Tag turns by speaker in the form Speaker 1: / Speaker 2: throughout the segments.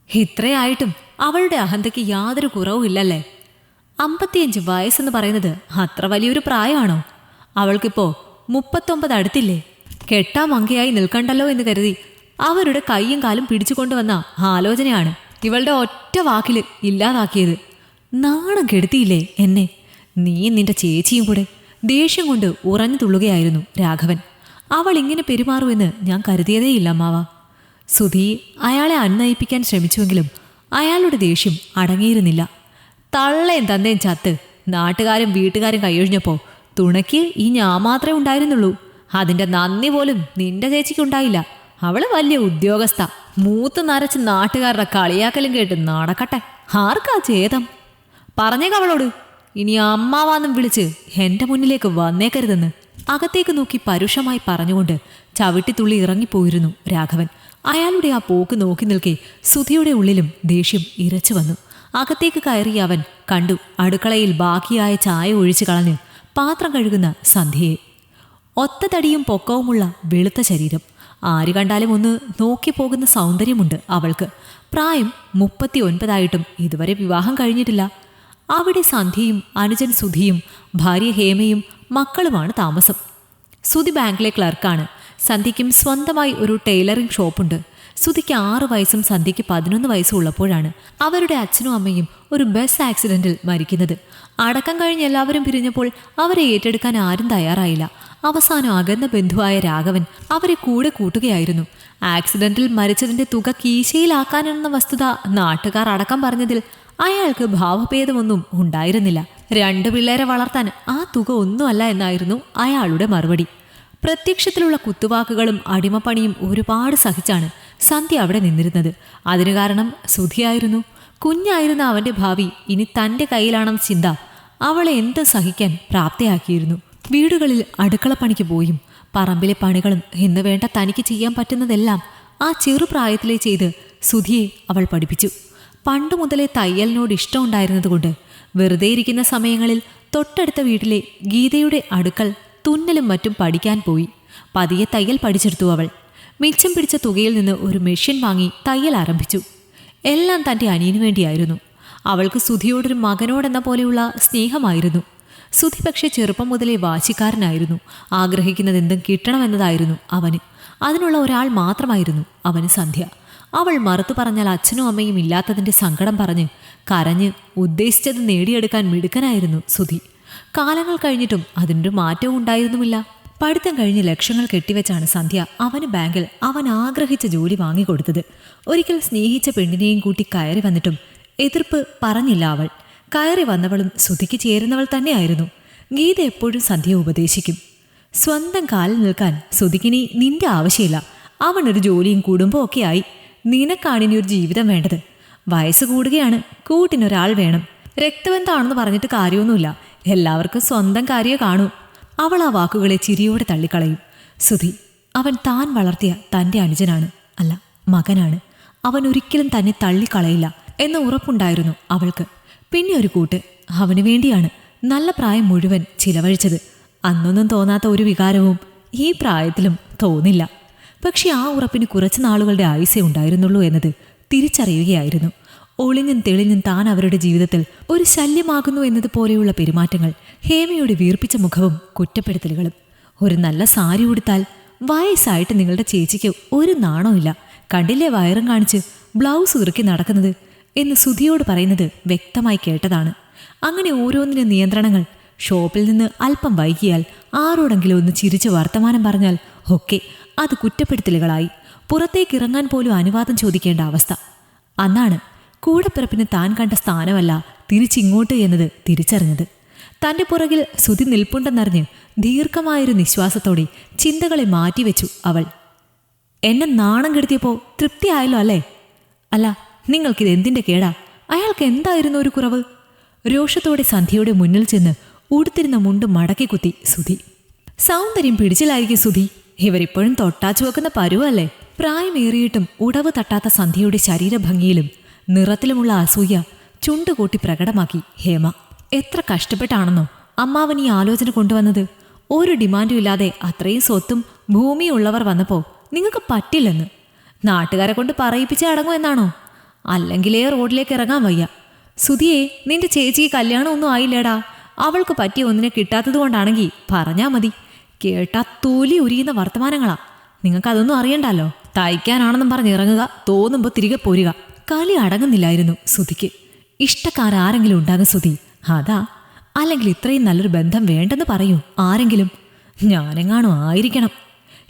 Speaker 1: ഇത്രയായിട്ടും അവളുടെ അഹന്തയ്ക്ക് യാതൊരു കുറവുമില്ലല്ലേ? 55 വയസ്സെന്ന് പറയുന്നത് അത്ര വലിയൊരു പ്രായമാണോ? അവൾക്കിപ്പോ 39 അടുത്തില്ലേ? കെട്ടാ മങ്കയായി നിൽക്കണ്ടല്ലോ എന്ന് കരുതി അവരുടെ കൈയും കാലും പിടിച്ചുകൊണ്ടുവന്ന ആലോചനയാണ് ഇവളുടെ ഒറ്റ വാക്കില് ഇല്ലാതാക്കിയത്. നാണം കെടുത്തിയില്ലേ എന്നെ? നീ നിന്റെ ചേച്ചിയും കൂടെ. ദേഷ്യം കൊണ്ട് ഉറഞ്ഞു തുള്ളുകയായിരുന്നു രാഘവൻ. അവൾ ഇങ്ങനെ പെരുമാറുമെന്ന് ഞാൻ കരുതിയതേയില്ല അമ്മാവ. സുധി അയാളെ അന്വയിപ്പിക്കാൻ ശ്രമിച്ചുവെങ്കിലും അയാളുടെ ദേഷ്യം അടങ്ങിയിരുന്നില്ല. തള്ളയും തന്തയും ചത്ത് നാട്ടുകാരും വീട്ടുകാരും കൈയൊഴിഞ്ഞപ്പോൾ തുണയ്ക്ക് ഈ ഞാൻ മാത്രമേ ഉണ്ടായിരുന്നുള്ളൂ. അതിൻ്റെ നന്ദി പോലും നിന്റെ ചേച്ചിക്കുണ്ടായില്ല. അവള് വലിയ ഉദ്യോഗസ്ഥ. മൂത്ത് നരച്ച് നാട്ടുകാരുടെ കളിയാക്കലും കേട്ട് നടക്കട്ടെ. ആർക്കാ ഛേദം? പറഞ്ഞേക്ക് അവളോട് ഇനി അമ്മാവാന്നും വിളിച്ച് എൻ്റെ മുന്നിലേക്ക് വന്നേക്കരുതെന്ന്. അകത്തേക്ക് നോക്കി പരുഷമായി പറഞ്ഞുകൊണ്ട് ചവിട്ടിത്തുള്ളി ഇറങ്ങിപ്പോയിരുന്നു രാഘവൻ. അയാളുടെ ആ പോക്ക് നോക്കി നിൽക്കെ സുധിയുടെ ഉള്ളിലും ദേഷ്യം ഇരച്ചു വന്നു. അകത്തേക്ക് കയറിയ അവൻ കണ്ടു അടുക്കളയിൽ ബാക്കിയായ ചായ ഒഴിച്ചു കളഞ്ഞ് പാത്രം കഴുകുന്ന സന്ധ്യയെ. ഒത്ത തടിയും പൊക്കവുമുള്ള വെളുത്ത ശരീരം. ആര് കണ്ടാലും ഒന്ന് നോക്കിപ്പോകുന്ന സൗന്ദര്യമുണ്ട് അവൾക്ക്. പ്രായം 39 ഇതുവരെ വിവാഹം കഴിഞ്ഞിട്ടില്ല. അവിടെ സന്ധ്യയും അനുജൻ സുധിയും ഭാര്യ ഹേമയും മക്കളുമാണ് താമസം. സുധി ബാങ്കിലെ ക്ലർക്കാണ്. സന്ധ്യയ്ക്കും സ്വന്തമായി ഒരു ടൈലറിംഗ് ഷോപ്പുണ്ട്. സുധിക്ക് 6 വയസ്സും സന്ധ്യയ്ക്ക് 11 വയസ്സും ഉള്ളപ്പോഴാണ് അവരുടെ അച്ഛനും അമ്മയും ഒരു ബസ് ആക്സിഡന്റിൽ മരിക്കുന്നത്. അടക്കം കഴിഞ്ഞ് എല്ലാവരും പിരിഞ്ഞപ്പോൾ അവരെ ഏറ്റെടുക്കാൻ ആരും തയ്യാറായില്ല. അവസാനം അകന്ന ബന്ധുവായ രാഘവൻ അവരെ കൂടെ കൂട്ടുകയായിരുന്നു. ആക്സിഡന്റിൽ മരിച്ചതിന്റെ തുക കീശയിലാക്കാനെന്ന വസ്തുത നാട്ടുകാർ അടക്കം പറഞ്ഞതിൽ അയാൾക്ക് ഭാവഭേദമൊന്നും ഉണ്ടായിരുന്നില്ല. 2 പിള്ളേരെ വളർത്താൻ ആ തുക ഒന്നുമല്ല എന്നായിരുന്നു അയാളുടെ മറുപടി. പ്രത്യക്ഷത്തിലുള്ള കുത്തുവാക്കുകളും അടിമപ്പണിയും ഒരുപാട് സഹിച്ചാണ് സന്ധ്യ അവിടെ നിന്നിരുന്നത്. അതിനു കാരണം സുധിയായിരുന്നു. കുഞ്ഞായിരുന്ന അവന്റെ ഭാവി ഇനി തൻ്റെ കയ്യിലാണെന്ന ചിന്ത അവളെ എന്ത് സഹിക്കാൻ പ്രാപ്തയാക്കിയിരുന്നു. വീടുകളിൽ അടുക്കളപ്പണിക്ക് പോയും പറമ്പിലെ പണികളും എന്ന് വേണ്ട തനിക്ക് ചെയ്യാൻ പറ്റുന്നതെല്ലാം ആ ചെറുപ്രായത്തിലെ ചെയ്ത് സുധിയെ അവൾ പഠിപ്പിച്ചു. പണ്ടു മുതലേ തയ്യലിനോട് ഇഷ്ടമുണ്ടായിരുന്നതുകൊണ്ട് വെറുതെ ഇരിക്കുന്ന സമയങ്ങളിൽ തൊട്ടടുത്ത വീട്ടിലെ ഗീതയുടെ അടുക്കൽ തുന്നലും മറ്റും പഠിക്കാൻ പോയി. പതിയെ തയ്യൽ പഠിച്ചെടുത്തു അവൾ. മിച്ചം പിടിച്ച തുകയിൽ നിന്ന് ഒരു മെഷീൻ വാങ്ങി തയ്യൽ ആരംഭിച്ചു. എല്ലാം തൻ്റെ അനിയനു വേണ്ടിയായിരുന്നു. അവൾക്ക് സുധിയോടൊരു മകനോടെന്ന പോലെയുള്ള സ്നേഹമായിരുന്നു. സുധി പക്ഷേ ചെറുപ്പം മുതലേ വാശിക്കാരനായിരുന്നു. ആഗ്രഹിക്കുന്നതെന്തും കിട്ടണമെന്നതായിരുന്നു അവന്. അതിനുള്ള ഒരാൾ മാത്രമായിരുന്നു അവന് സന്ധ്യ. അവൾ മറുത്തു പറഞ്ഞാൽ അച്ഛനും അമ്മയും ഇല്ലാത്തതിൻ്റെ സങ്കടം പറഞ്ഞ് കരഞ്ഞ് ഉദ്ദേശിച്ചത് നേടിയെടുക്കാൻ മിടുക്കനായിരുന്നു സുധി. കാലങ്ങൾ കഴിഞ്ഞിട്ടും അതിനൊരു മാറ്റവും ഉണ്ടായിരുന്നുമില്ല. പഠിത്തം കഴിഞ്ഞ് ലക്ഷങ്ങൾ കെട്ടിവെച്ചാണ് സന്ധ്യ അവന് ബാങ്കിൽ അവൻ ആഗ്രഹിച്ച ജോലി വാങ്ങിക്കൊടുത്തത്. ഒരിക്കൽ സ്നേഹിച്ച പെണ്ണിനെയും കൂട്ടി കയറി വന്നിട്ടും എതിർപ്പ് പറഞ്ഞില്ല അവൾ. കയറി വന്നവളും സുധിക്ക് ചേരുന്നവൾ തന്നെയായിരുന്നു. ഗീത എപ്പോഴും സന്ധ്യ ഉപദേശിക്കും, സ്വന്തം കാലിൽ നിൽക്കാൻ സുധിക്കിനി നിന്റെ ആവശ്യമില്ല. അവനൊരു ജോലിയും കുടുംബവും ഒക്കെ ആയി. നിനക്കാണിനി ഒരു ജീവിതം വേണ്ടത്. വയസ്സ് കൂടുകയാണ്, കൂട്ടിനൊരാൾ വേണം. രക്തബന്ധമാണെന്ന് പറഞ്ഞിട്ട് കാര്യമൊന്നുമില്ല. എല്ലാവർക്കും സ്വന്തം കാര്യമേ കാണൂ. അവൾ ആ വാക്കുകളെ ചിരിയോടെ തള്ളിക്കളയും. സുധി അവൻ താൻ വളർത്തിയ തൻ്റെ അനുജനാണ്, അല്ല മകനാണ്. അവൻ ഒരിക്കലും തന്നെ തള്ളിക്കളയില്ല എന്ന ഉറപ്പുണ്ടായിരുന്നു അവൾക്ക്. പിന്നെ ഒരു കൂട്ട് അവന് വേണ്ടിയാണ് നല്ല പ്രായം മുഴുവൻ ചിലവഴിച്ചത്. അന്നൊന്നും തോന്നാത്ത ഒരു വികാരവും ഈ പ്രായത്തിലും തോന്നില്ല. പക്ഷെ ആ ഉറപ്പിന് കുറച്ച് നാളുകളുടെ ആയുസേ ഉണ്ടായിരുന്നുള്ളൂ എന്നത് തിരിച്ചറിയുകയായിരുന്നു. ഒളിഞ്ഞും തെളിഞ്ഞും താൻ അവരുടെ ജീവിതത്തിൽ ഒരു ശല്യമാകുന്നു എന്നതുപോലെയുള്ള പെരുമാറ്റങ്ങൾ, ഹേമയുടെ വീർപ്പിച്ച മുഖവും കുറ്റപ്പെടുത്തലുകളും. ഒരു നല്ല സാരി ഉടുത്താൽ വയസ്സായിട്ട് നിങ്ങളുടെ ചേച്ചിക്ക് ഒരു നാണമില്ല, കണ്ടില്ലേ വയറും കാണിച്ച് ബ്ലൗസ് ഉറുക്കി നടക്കുന്നത് എന്ന് സുധിയോട് പറയുന്നത് വ്യക്തമായി കേട്ടതാണ്. അങ്ങനെ ഓരോന്നിനും നിയന്ത്രണങ്ങൾ. ഷോപ്പിൽ നിന്ന് അല്പം വൈകിയാൽ ആരോടെങ്കിലും ഒന്ന് ചിരിച്ച് വർത്തമാനം പറഞ്ഞാൽ ഒക്കെ അത് കുറ്റപ്പെടുത്തലുകളായി. പുറത്തേക്കിറങ്ങാൻ പോലും അനുവാദം ചോദിക്കേണ്ട അവസ്ഥ. അന്നാണ് കൂടപ്പിറപ്പിന് താൻ കണ്ട സ്ഥാനമല്ല തിരിച്ചിങ്ങോട്ട് എന്നത് തിരിച്ചറിഞ്ഞത്. തൻ്റെ പുറകിൽ സുധി നിൽപ്പുണ്ടെന്നറിഞ്ഞ് ദീർഘമായൊരു നിശ്വാസത്തോടെ ചിന്തകളെ മാറ്റിവെച്ചു അവൾ. എന്നെ നാണം കെടുത്തിയപ്പോൾ തൃപ്തിയായല്ലോ അല്ലേ? അല്ല, നിങ്ങൾക്കിത് എന്തിൻ്റെ കേടാ? അയാൾക്ക് എന്തായിരുന്നു ഒരു കുറവ്? രോഷത്തോടെ സന്ധ്യയുടെ മുന്നിൽ ചെന്ന് ഉടുത്തിരുന്ന മുണ്ട് മടക്കി കുത്തി സുധി. സൗന്ദര്യം പിടിച്ചിലായിരിക്കും സുധി. ഇവരിപ്പോഴും തൊട്ടാച്ചു വെക്കുന്ന പരുവല്ലേ? പ്രായമേറിയിട്ടും ഉടവ് തട്ടാത്ത സന്ധ്യയുടെ ശരീരഭംഗിയിലും നിറത്തിലുമുള്ള അസൂയ ചുണ്ടുകൂട്ടി പ്രകടമാക്കി ഹേമ. എത്ര കഷ്ടപ്പെട്ടാണെന്നോ അമ്മാവൻ ഈ ആലോചന കൊണ്ടുവന്നത്. ഒരു ഡിമാൻഡും ഇല്ലാതെ അത്രയും സ്വത്തും ഭൂമിയും ഉള്ളവർ വന്നപ്പോൾ നിങ്ങൾക്ക് പറ്റില്ലെന്ന് നാട്ടുകാരെ കൊണ്ട് പറയിപ്പിച്ച് അടങ്ങും എന്നാണോ? അല്ലെങ്കിലേ റോഡിലേക്ക് ഇറങ്ങാൻ വയ്യ. സുധിയെ, നിന്റെ ചേച്ചിക്ക് കല്യാണം ഒന്നും ആയില്ലേടാ. അവൾക്ക് പറ്റിയ ഒന്നിനെ കിട്ടാത്തത് കൊണ്ടാണെങ്കിൽ പറഞ്ഞാ മതി. കേട്ടാ തൊലി ഉരിയുന്ന വർത്തമാനങ്ങളാ. നിങ്ങൾക്കതൊന്നും അറിയണ്ടല്ലോ. തയ്ക്കാനാണെന്നും പറഞ്ഞ് ഇറങ്ങുക, തോന്നുമ്പോൾ തിരികെ പോരുക. കലി അടങ്ങുന്നില്ലായിരുന്നു സുധിക്ക്. ഇഷ്ടക്കാരാരെങ്കിലും ഉണ്ടാകും സുധി, അതാ. അല്ലെങ്കിൽ ഇത്രയും നല്ലൊരു ബന്ധം വേണ്ടെന്ന് പറയൂ ആരെങ്കിലും. ഞാനെങ്ങാണോ ആയിരിക്കണം.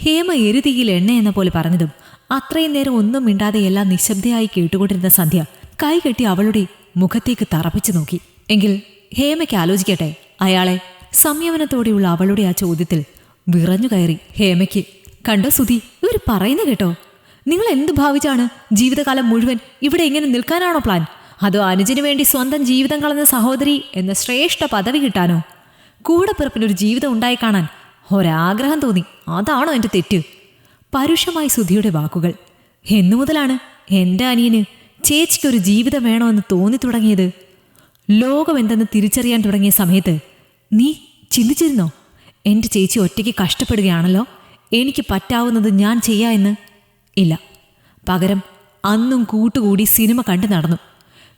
Speaker 1: ഹേമ എരുതിയിൽ എണ്ണ എന്ന പോലെ പറഞ്ഞതും അത്രയും നേരം ഒന്നും മിണ്ടാതെ എല്ലാം നിശബ്ദയായി കേട്ടുകൊണ്ടിരുന്ന സന്ധ്യ കൈകെട്ടി അവളുടെ മുഖത്തേക്ക് തറപ്പിച്ചു നോക്കി. എങ്കിൽ ഹേമയ്ക്ക് ആലോചിക്കട്ടെ അയാളെ. സംയമനത്തോടെയുള്ള അവളുടെ ആ ചോദ്യത്തിൽ വിറഞ്ഞു കയറി ഹേമയ്ക്ക്. കണ്ടോ സുധി, ഇവർ പറയുന്ന കേട്ടോ. നിങ്ങൾ എന്ത് ഭാവിച്ചാണ് ജീവിതകാലം മുഴുവൻ ഇവിടെ ഇങ്ങനെ നിൽക്കാനാണോ പ്ലാൻ? അതോ അനുജന് വേണ്ടി സ്വന്തം ജീവിതം കളഞ്ഞ സഹോദരി എന്ന ശ്രേഷ്ഠ പദവി കിട്ടാനോ? കൂടപ്പിറപ്പിനൊരു ജീവിതം ഉണ്ടായി കാണാൻ ഒരാഗ്രഹം തോന്നി, അതാണോ എൻ്റെ തെറ്റ്? പരുഷമായി സുധിയുടെ വാക്കുകൾ. എന്നു മുതലാണ് എൻ്റെ അനിയന് ചേച്ചിക്കൊരു ജീവിതം വേണമെന്ന് തോന്നി തുടങ്ങിയത്? ലോകം എന്തെന്ന് തിരിച്ചറിയാൻ തുടങ്ങിയ സമയത്ത് നീ ചിന്തിച്ചിരുന്നോ എൻ്റെ ചേച്ചി ഒറ്റയ്ക്ക് കഷ്ടപ്പെടുകയാണല്ലോ, എനിക്ക് പറ്റാവുന്നത് ഞാൻ ചെയ്യാ എന്ന്? ഇല്ല. പകരം അന്നും കൂട്ടുകൂടി സിനിമ കണ്ടു നടന്നു.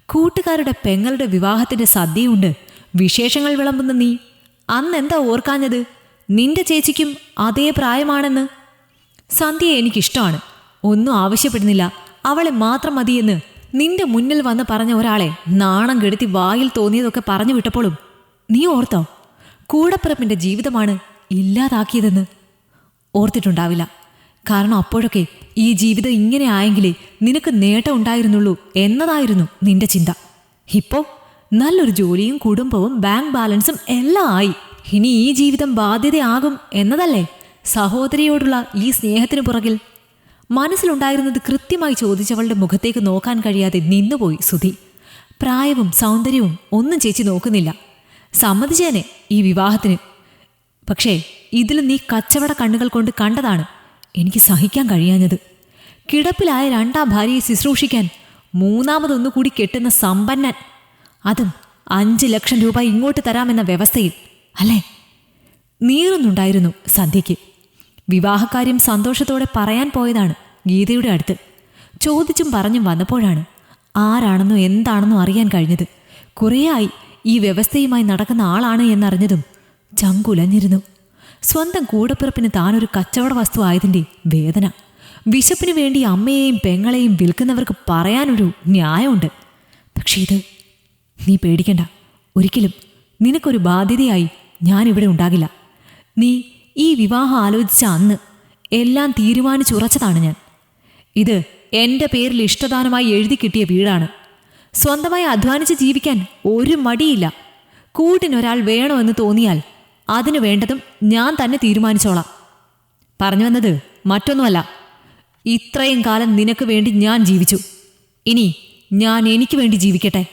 Speaker 1: കൂട്ടുകാരുടെ പെങ്ങളുടെ വിവാഹത്തിൻ്റെ സദ്യയുണ്ട് വിശേഷങ്ങൾ വിളമ്പുന്ന നീ അന്നെന്താ ഓർക്കാഞ്ഞത്? നിന്റെ ചേച്ചിക്കും അതേ പ്രായമാണെന്ന്. സന്ധ്യയെ എനിക്കിഷ്ടമാണ്, ഒന്നും ആവശ്യപ്പെടുന്നില്ല, അവളെ മാത്രം മതിയെന്ന് നിന്റെ മുന്നിൽ വന്ന് പറഞ്ഞ ഒരാളെ നാണം കെടുത്തി വായിൽ തോന്നിയതൊക്കെ പറഞ്ഞു വിട്ടപ്പോഴും നീ ഓർത്തോ കൂടപ്പിറപ്പിൻ്റെ ജീവിതമാണ് ഇല്ലാതാക്കിയതെന്ന്? ഓർത്തിട്ടുണ്ടാവില്ല. കാരണം അപ്പോഴൊക്കെ ഈ ജീവിതം ഇങ്ങനെ ആയെങ്കിലേ നിനക്ക് നേട്ടം ഉണ്ടായിരുന്നുള്ളൂ എന്നതായിരുന്നു നിന്റെ ചിന്ത. ഇപ്പോൾ നല്ലൊരു ജോലിയും കുടുംബവും ബാങ്ക് ബാലൻസും എല്ലാം ആയി. ഇനി ഈ ജീവിതം ബാധ്യതയാകും എന്നതല്ലേ സഹോദരിയോടുള്ള ഈ സ്നേഹത്തിന് പുറകിൽ? മനസ്സിലുണ്ടായിരുന്നത് കൃത്യമായി ചോദിച്ചവളുടെ മുഖത്തേക്ക് നോക്കാൻ കഴിയാതെ നിന്നുപോയി സുധി. പ്രായവും സൗന്ദര്യവും ഒന്നും ചേച്ചി നോക്കുന്നില്ല, സമ്മതിച്ചേനെ ഈ വിവാഹത്തിന്. പക്ഷേ ഇതിൽ നീ കച്ചവട കണ്ണുകൾ കൊണ്ട് കണ്ടതാണ് എനിക്ക് സഹിക്കാൻ കഴിയാഞ്ഞത്. കിടപ്പിലായ രണ്ടാം ഭാര്യയെ ശുശ്രൂഷിക്കാൻ മൂന്നാമതൊന്നുകൂടി കെട്ടുന്ന സമ്പന്നൻ, അതും 5 ലക്ഷം രൂപ ഇങ്ങോട്ട് തരാമെന്ന വ്യവസ്ഥയിൽ, അല്ലേ? നീറുന്നുണ്ടായിരുന്നു സന്ധ്യയ്ക്ക്. വിവാഹക്കാര്യം സന്തോഷത്തോടെ പറയാൻ പോയതാണ് ഗീതയുടെ അടുത്ത്. ചോദിച്ചും പറഞ്ഞും വന്നപ്പോഴാണ് ആരാണെന്നോ എന്താണെന്നോ അറിയാൻ കഴിഞ്ഞത്. കുറേയായി ഈ വ്യവസ്ഥയുമായി നടക്കുന്ന ആളാണ് എന്നറിഞ്ഞതും ചങ്കുലഞ്ഞിരുന്നു. സ്വന്തം കൂടപ്പിറപ്പിന് താനൊരു കച്ചവട വസ്തു ആയതിൻ്റെ വേദന. വിശപ്പിനു വേണ്ടി അമ്മയെയും പെങ്ങളെയും വിൽക്കുന്നവർക്ക് പറയാനൊരു ന്യായമുണ്ട്. പക്ഷേ ഇത് നീ പേടിക്കണ്ട, ഒരിക്കലും നിനക്കൊരു ബാധ്യതയായി ഞാനിവിടെ ഉണ്ടാകില്ല. നീ ഈ വിവാഹം ആലോചിച്ച അന്ന് എല്ലാം തീരുമാനിച്ചുറച്ചതാണ് ഞാൻ. ഇത് എൻ്റെ പേരിൽ ഇഷ്ടദാനമായി എഴുതി കിട്ടിയ വീടാണ്. സ്വന്തമായി അധ്വാനിച്ച് ജീവിക്കാൻ ഒരു മടിയില്ല. കൂട്ടിനൊരാൾ വേണമെന്ന് തോന്നിയാൽ അതിനു വേണ്ടതും ഞാൻ തന്നെ തീരുമാനിച്ചോളാം. പറഞ്ഞു വന്നത് മറ്റൊന്നുമല്ല, ഇത്രയും കാലം നിനക്ക് വേണ്ടി ഞാൻ ജീവിച്ചു, ഇനി ഞാൻ എനിക്ക് വേണ്ടി ജീവിക്കട്ടെ.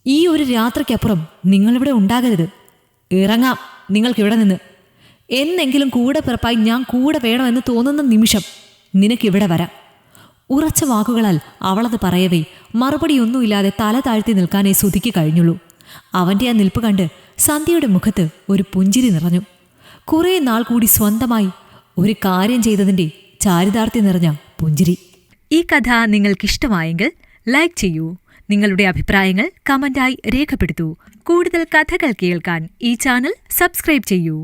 Speaker 1: ഈ ഒരു രാത്രിക്കപ്പുറം നിങ്ങളിവിടെ ഉണ്ടാകരുത്. ഇറങ്ങാം നിങ്ങൾക്കിവിടെ നിന്ന്. എന്നെങ്കിലും കൂടെ പിറപ്പായി ഞാൻ കൂടെ വേണമെന്ന് തോന്നുന്ന നിമിഷം നിനക്കിവിടെ വരാം. ഉറച്ച വാക്കുകളാൽ അവളത് പറയവേ മറുപടിയൊന്നുമില്ലാതെ തല താഴ്ത്തി നിൽക്കാനേ സുധിക്ക് കഴിഞ്ഞുള്ളൂ. അവൻ്റെ ആ നിൽപ്പ് കണ്ട് സന്ധ്യയുടെ മുഖത്ത് ഒരു പുഞ്ചിരി നിറഞ്ഞു. കുറേ നാൾ കൂടി സ്വന്തമായി ഒരു കാര്യം ചെയ്തതിൻ്റെ ചാരിതാർത്ഥ്യം നിറഞ്ഞ പുഞ്ചിരി. ഈ കഥ നിങ്ങൾക്കിഷ്ടമായെങ്കിൽ ലൈക്ക് ചെയ്യൂ. നിങ്ങളുടെ അഭിപ്രായങ്ങൾ കമന്റായി രേഖപ്പെടുത്തൂ. കൂടുതൽ കഥകൾ കേൾക്കാൻ ഈ ചാനൽ സബ്സ്ക്രൈബ് ചെയ്യൂ.